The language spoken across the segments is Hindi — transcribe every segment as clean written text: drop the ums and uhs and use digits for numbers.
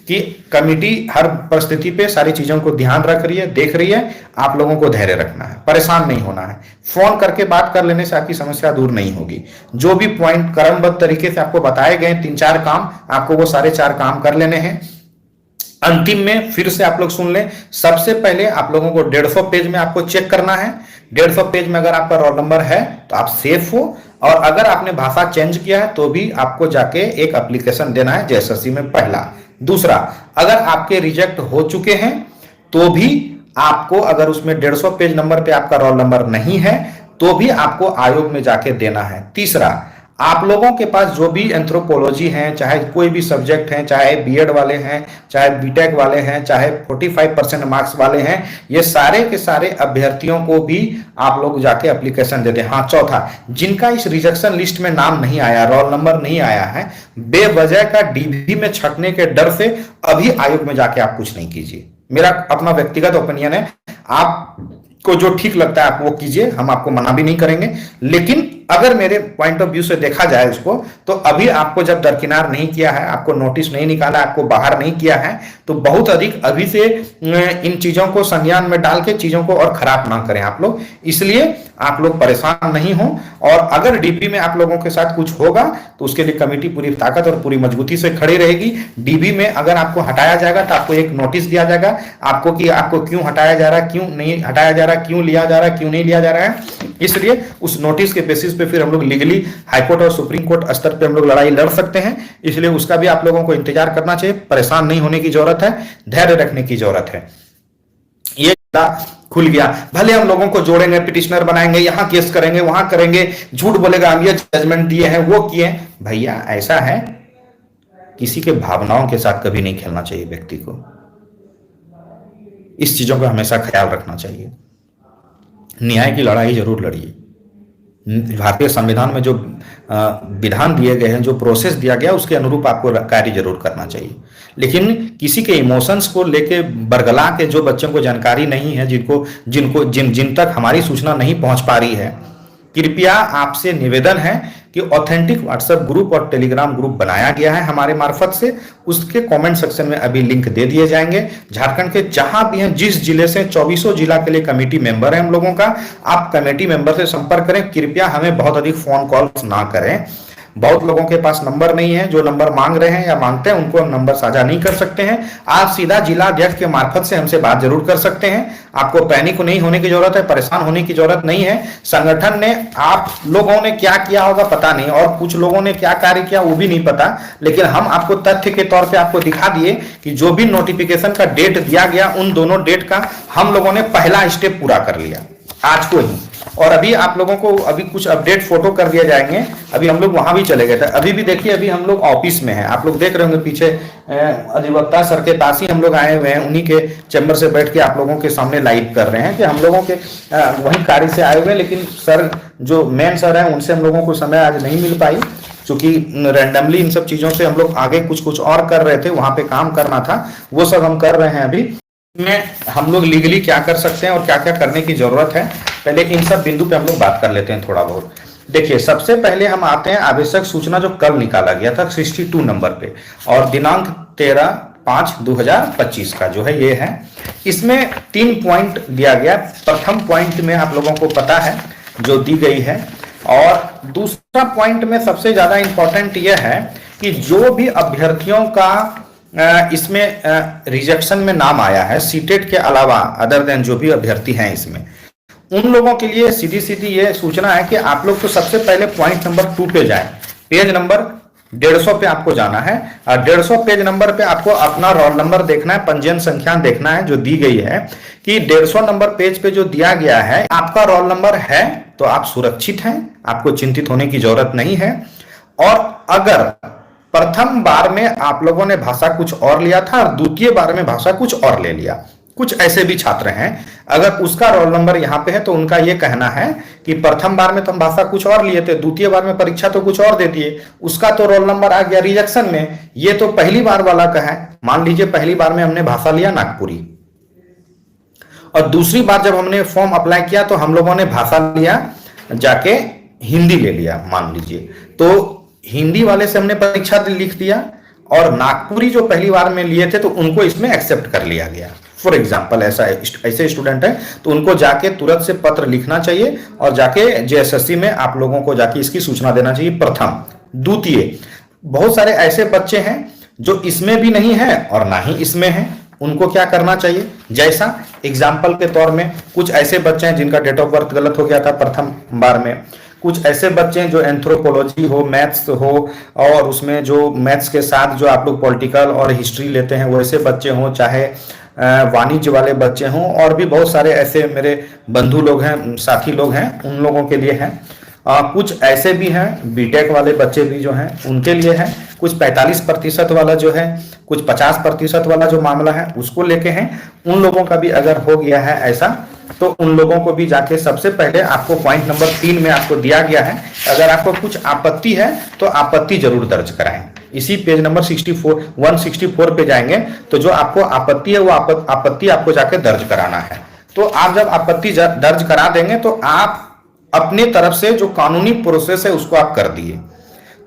कि कमेटी हर परिस्थिति पे सारी चीजों को ध्यान रख रही है, देख रही है। आप लोगों को धैर्य रखना है, परेशान नहीं होना है। फोन करके बात कर लेने से आपकी समस्या दूर नहीं होगी। जो भी पॉइंट क्रमबद्ध तरीके से आपको बताए गए 3-4 काम, आपको वो सारे 4 काम कर लेने हैं। अंतिम में फिर से आप लोग सुन लें, सबसे पहले आप लोगों को 150 पेज में आपको चेक करना है। 150 पेज में अगर आपका रोल नंबर है तो आप सेफ हो, और अगर आपने भाषा चेंज किया है तो भी आपको जाके एक एप्लीकेशन देना है जेएसएससी में, पहला। दूसरा, अगर आपके रिजेक्ट हो चुके हैं तो भी आपको, अगर उसमें 150 पेज नंबर पे आपका रोल नंबर नहीं है तो भी आपको आयोग में जाके देना है। तीसरा, आप लोगों के पास जो भी एंथ्रोपोलॉजी हैं, चाहे कोई भी सब्जेक्ट हैं, चाहे बीएड वाले हैं, चाहे बीटेक वाले हैं, चाहे 45% मार्क्स वाले हैं, ये सारे के सारे अभ्यर्थियों को भी आप लोग जाके एप्लीकेशन दे दें। हाँ, चौथा, जिनका इस रिजेक्शन लिस्ट में नाम नहीं आया, रोल नंबर नहीं आया है, बेवजह का डीबी में छटने के डर से अभी आयोग में जाके आप कुछ नहीं कीजिए। मेरा अपना व्यक्तिगत ओपिनियन है, आपको जो ठीक लगता है आप वो कीजिए, हम आपको मना भी नहीं करेंगे। लेकिन अगर मेरे पॉइंट ऑफ व्यू से देखा जाए उसको, तो अभी आपको जब दरकिनार नहीं किया है, आपको नोटिस नहीं निकाला, आपको बाहर नहीं किया है, तो बहुत अधिक अभी से इन चीजों को संज्ञान में डाल के चीजों को और खराब ना करें आप लोग। इसलिए आप लोग परेशान नहीं हो, और अगर डीबी में आप लोगों के साथ कुछ होगा तो उसके लिए कमेटी पूरी ताकत और पूरी मजबूती से खड़ी रहेगी। डीबी में अगर आपको हटाया जाएगा तो आपको एक नोटिस दिया जाएगा आपको कि आपको क्यों हटाया जा रहा है, क्यों नहीं हटाया जा रहा, क्यों लिया जा रहा है, क्यों नहीं लिया जा रहा है। इसलिए उस नोटिस के बेसिस पे फिर हम लोग लीगली हाईकोर्ट और सुप्रीम कोर्ट स्तर पे हम लोग लड़ाई लड़ सकते हैं। इसलिए उसका भी आप लोगों को इंतजार करना चाहिए, परेशान नहीं होने की जरूरत है, धैर्य रखने की जरूरत है। ये खुल गया, भले हम लोगों को जोड़ेंगे, पिटिशनर बनाएंगे, यहां केस करेंगे, वहां करेंगे, झूठ बोलेगा हम ये जजमेंट दिए हैं, वो किए। भैया ऐसा है, किसी के भावनाओं के साथ कभी नहीं खेलना चाहिए व्यक्ति को। इस चीजों का हमेशा ख्याल रखना चाहिए। न्याय की लड़ाई जरूर लड़िए। भारतीय संविधान में जो विधान दिए गए हैं, जो प्रोसेस दिया गया, उसके अनुरूप आपको कार्य जरूर करना चाहिए। लेकिन किसी के इमोशंस को लेके बरगला के, जो बच्चों को जानकारी नहीं है, जिन तक हमारी सूचना नहीं पहुंच पा रही है, कृपया आपसे निवेदन है कि ऑथेंटिक व्हाट्सएप ग्रुप और टेलीग्राम ग्रुप बनाया गया है हमारे मार्फत से, उसके कमेंट सेक्शन में अभी लिंक दे दिए जाएंगे। झारखंड के जहां भी हैं, जिस जिले से, 24 जिला के लिए कमेटी मेंबर है हम लोगों का, आप कमेटी मेंबर से संपर्क करें। कृपया हमें बहुत अधिक फोन कॉल्स ना करें। बहुत लोगों के पास नंबर नहीं है, जो नंबर मांग रहे हैं या मांगते हैं उनको हम नंबर साझा नहीं कर सकते हैं। आप सीधा जिला अध्यक्ष के मार्फत से हमसे बात जरूर कर सकते हैं। आपको पैनिक नहीं होने की जरूरत है, परेशान होने की जरूरत नहीं है। संगठन ने, आप लोगों ने क्या किया होगा पता नहीं, और कुछ लोगों ने क्या कार्य किया वो भी नहीं पता, लेकिन हम आपको तथ्य के तौर पे आपको दिखा दिए कि जो भी नोटिफिकेशन का डेट दिया गया, उन दोनों डेट का हम लोगों ने पहला स्टेप पूरा कर लिया आज को ही। और अभी आप लोगों को अभी कुछ अपडेट फोटो कर दिया जाएंगे। अभी हम लोग वहां भी चले गए थे। अभी भी देखिए, अभी हम लोग ऑफिस में हैं, आप लोग देख रहे होंगे पीछे अधिवक्ता सर के पास ही हम लोग आए हुए हैं, उन्हीं के चैम्बर से बैठ के आप लोगों के सामने लाइव कर रहे हैं कि हम लोगों के वही कार्य से आए हुए हैं। लेकिन सर, जो मेन सर है, उनसे हम लोगों को समय आज नहीं मिल पाई, क्योंकि रैंडमली इन सब चीजों से हम लोग आगे कुछ और कर रहे थे, वहां पे काम करना था, वो सब हम कर रहे हैं। अभी में हम लोग लीगली क्या कर सकते हैं और क्या क्या करने की जरूरत है, पहले इन सब बिंदु पे हम लोग बात कर लेते हैं थोड़ा बहुत। देखिए, सबसे पहले हम आते हैं आवश्यक सूचना जो कल निकाला गया था 62 नंबर पे, और दिनांक 13/5/2025 का जो है ये है। इसमें 3 पॉइंट दिया गया। प्रथम पॉइंट में आप लोगों को पता है जो दी गई है, और दूसरा पॉइंट में सबसे ज्यादा इंपॉर्टेंट यह है कि जो भी अभ्यर्थियों का इसमें रिजेक्शन में नाम आया है, सीटेट के अलावा अदर देन जो भी अभ्यर्थी हैं इसमें, उन लोगों के लिए सीधी सीधी ये सूचना है कि आप लोग तो सबसे पहले पॉइंट नंबर 2 पे जाएं। पेज नंबर 150 पे आपको जाना है, और 150 पेज नंबर पे आपको अपना रोल नंबर देखना है, पंजीयन संख्या देखना है जो दी गई है कि 150 नंबर पेज पे जो दिया गया है, आपका रोल नंबर है तो आप सुरक्षित हैं, आपको चिंतित होने की जरूरत नहीं है। और अगर प्रथम बार में आप लोगों ने भाषा कुछ और लिया था और द्वितीय बार में भाषा कुछ और ले लिया, कुछ ऐसे भी छात्र हैं, अगर उसका रोल नंबर यहाँ पे है तो उनका ये कहना है कि प्रथम बार में तो हम भाषा कुछ और लिए थे, द्वितीय बार में परीक्षा तो कुछ और दे दिए, उसका तो रोल नंबर आ गया रिजेक्शन में, ये तो पहली बार वाला का है। मान लीजिए पहली बार में हमने भाषा लिया नागपुरी, और दूसरी बार जब हमने फॉर्म अप्लाई किया तो हम लोगों ने भाषा लिया जाके हिंदी ले लिया मान लीजिए, तो हिंदी वाले से हमने परीक्षा लिख दिया और नागपुरी जो पहली बार में लिए थे तो उनको इसमें एक्सेप्ट कर लिया गया। फॉर एग्जाम्पल ऐसे स्टूडेंट हैं तो उनको जाके तुरंत से पत्र लिखना चाहिए और जाके जेएसएससी में आप लोगों को जाके इसकी सूचना देना चाहिए। प्रथम। द्वितीय, बहुत सारे ऐसे बच्चे हैं जो इसमें भी नहीं है और ना ही इसमें है, उनको क्या करना चाहिए? जैसा एग्जाम्पल के तौर में कुछ ऐसे बच्चे हैं जिनका डेट ऑफ बर्थ गलत हो गया था प्रथम बार में, कुछ ऐसे बच्चे हैं जो एंथ्रोपोलॉजी हो, मैथ्स हो और उसमें जो मैथ्स के साथ जो आप लोग पॉलिटिकल और हिस्ट्री लेते हैं वैसे बच्चे हों, चाहे वाणिज्य वाले बच्चे हों, और भी बहुत सारे ऐसे मेरे बंधु लोग हैं, साथी लोग हैं, उन लोगों के लिए हैं। कुछ ऐसे भी हैं बीटेक वाले बच्चे भी जो हैं उनके लिए है, कुछ 45% वाला जो है, कुछ 50% वाला जो मामला है उसको लेके हैं। उन लोगों का भी अगर हो गया है ऐसा तो उन लोगों को भी जाके सबसे पहले आपको पॉइंट नंबर 3 में आपको दिया गया है, अगर आपको कुछ आपत्ति है तो आपत्ति जरूर दर्ज कराएं। इसी पेज नंबर 164 पे जाएंगे तो जो आपको आपत्ति है वो आपत्ति आपको जाके दर्ज कराना है। तो आप जब आपत्ति दर्ज करा देंगे तो आप अपनी तरफ से जो कानूनी प्रोसेस है उसको आप कर दिए।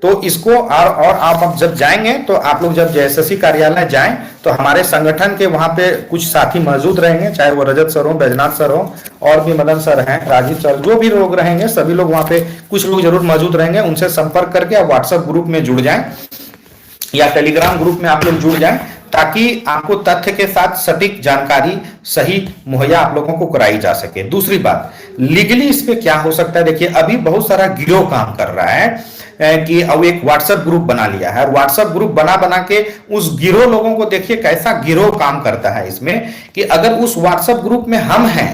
तो इसको और आप जब जाएंगे तो आप लोग जब जेएसएससी कार्यालय जाएं तो हमारे संगठन के वहां पे कुछ साथी मौजूद रहेंगे, चाहे वो रजत सर हो, बैजनाथ सर हो, और भी मदन सर हैं, राजीव सर, जो भी लोग रहेंगे सभी लोग वहां पे कुछ लोग जरूर मौजूद रहेंगे। उनसे संपर्क करके आप व्हाट्सएप ग्रुप में जुड़ जाएं या टेलीग्राम ग्रुप में आप लोग जुड़ जाएं ताकि आपको तथ्य के साथ सटीक जानकारी सही मुहैया आप लोगों को कराई जा सके। दूसरी बात, लीगली इस पे क्या हो सकता है? देखिए अभी बहुत सारा गिरोह काम कर रहा है कि अब एक व्हाट्सएप ग्रुप बना लिया है और व्हाट्सएप ग्रुप बना के उस गिरोह लोगों को देखिए कैसा गिरोह काम करता है इसमें कि अगर उस व्हाट्सएप ग्रुप में हम हैं,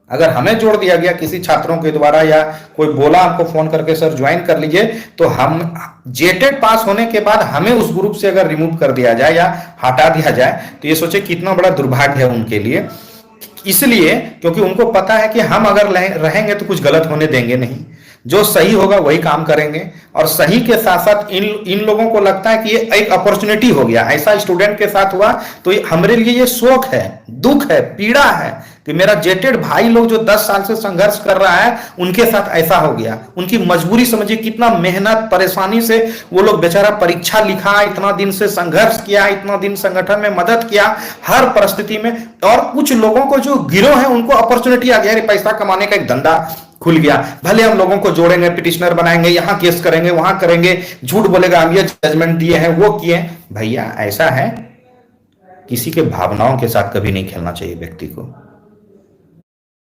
अगर हमें जोड़ दिया गया किसी छात्रों के द्वारा या कोई बोला आपको फोन करके सर ज्वाइन कर लीजिए, तो हम जेटेड पास होने के बाद हमें उस ग्रुप से अगर रिमूव कर दिया जाए या हटा दिया जाए तो ये सोचे कितना बड़ा दुर्भाग्य है उनके लिए। इसलिए क्योंकि उनको पता है कि हम अगर रहेंगे तो कुछ गलत होने देंगे नहीं, जो सही होगा वही काम करेंगे। और सही के साथ साथ इन लोगों को लगता है कि ये एक अपॉर्चुनिटी हो गया, ऐसा स्टूडेंट के साथ हुआ तो हमारे लिए ये शोक है, दुख है, पीड़ा है कि मेरा जेटेड भाई लोग जो 10 साल से संघर्ष कर रहा है उनके साथ ऐसा हो गया। उनकी मजबूरी समझिए, कितना मेहनत परेशानी से वो लोग बेचारा परीक्षा लिखा, इतना दिन से संघर्ष किया, इतना दिन संगठन में मदद किया हर परिस्थिति में। और कुछ लोगों को जो गिरोह है उनको अपॉर्चुनिटी आ गया, पैसा कमाने का एक धंधा खुल गया, भले हम लोगों को जोड़ेंगे, पिटिशनर बनाएंगे, यहां केस करेंगे, वहां करेंगे, झूठ बोलेगा हम ये जजमेंट दिए हैं वो किए। भैया ऐसा है, किसी के भावनाओं के साथ कभी नहीं खेलना चाहिए व्यक्ति को।